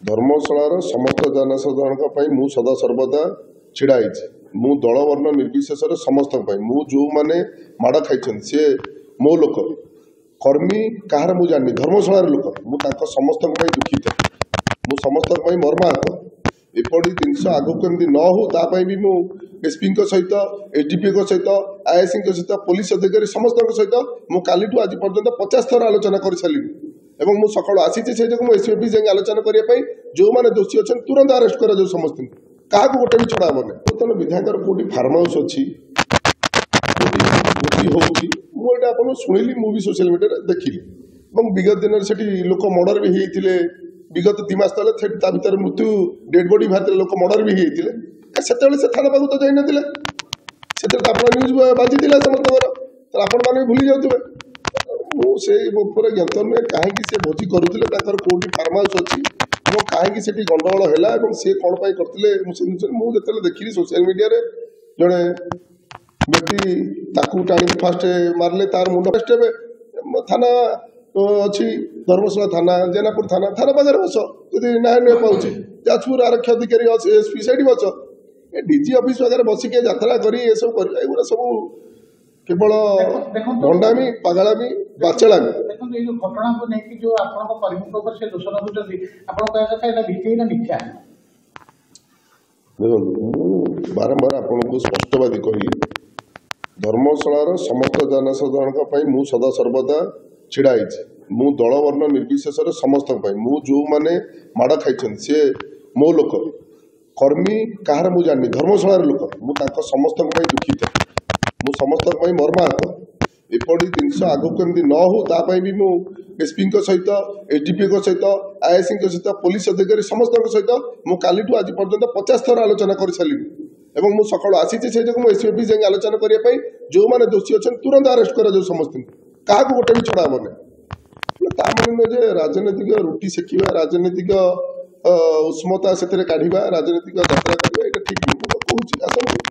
धर्मशालार समस्त जनसाधारण मु सदा सर्वदा छिड़ा मु दल वर्ण निर्विशेष समस्त मु जो मैंने माड़ खाई सी मो लोक कर्मी कहार मु जानी धर्मशालार लोक मुझे समस्त दुखित मु समस्त मर्माहत एपड़ी जिनस आगु कमी न हो तापाई भी मु एसपी सहित एसडीपी सहित आईएससी सहित पुलिस अधिकारी समस्त सहित मु काली आज पर्यंत 50 थर आलोचना कर सारी एवं मु सकाल आसी से जो एसपी जाए आलोचना करने जो मैंने दोषी अच्छा तुरंत अरेस्ट कर समस्त क्या गोटे भी छड़ा हेनी बर्तमान विधायक कौटी फार्म हाउस अच्छी होती शुणिली मुझे सोशल मीडिया देखिली विगत दिन से लोक मर्डर भी होते विगत 2 मास तले भर मृत्यु डेड बॉडी बाहर लोक मर्डर भी होते से थाना पाक तो जाइन से न्यूज बाजी समस्त आपण मैंने भूली जाते मुझे ज्ञात नुहे कहीं से भोजी करुले कौटी फार्म हाउस अच्छी कहीं से गंडगोल है सी कौन करते मुझे देखी सोशल मीडिया जड़े व्यक्ति टाणी फास्ट मारे तार मुंड फास्ट थाना अच्छी धर्मशाला थाना जेनापुर थाना थाना पाखे बस जी न्याय नहीं पाँच जाजपुर आरक्षी अधिकारी एसपी से बस डीजी ऑफिस पाखे बसिक यात्रा कर सब कर सब केवल भंडामी पागलामी बाचलामी घटना को लेकिन जो कर्मी से दोष लगे देखो बारंबार आपको स्पष्टवादी कहली धर्मशालार समस्त जनसाधारण मु सदा सर्वदा छिड़ा मु दल वर्ण निर्विशेष समस्त मु जो मैंने माड़ खाई सी मो लोक कर्मी कहार मु जानी धर्मशालार लोक मुझे समस्त दुखित मु समस्त मर्माहत एपड़ी जिनस आगु कमी न हो तापाई भी मु एसपी सहित एसडीपी सहित आईएससी सहित पुलिस अधिकारी समस्त सहित मु काली आज पर्यंत 50 थर आलोचना कर सारी एवं मु सकाल आसी से जो एसपी जाए आलोचना करने जो मैंने दोषी अच्छा तुरंत अरेस्ट कर समस्त क्या गोटे भी छड़ा हेनी नुहे राजनैतिक रुटी सेकिवा राजनैतिक उष्मता से काढ़ा राजनैतिक यात्रा करवा ठीक कहूँ आसନ୍ତୁ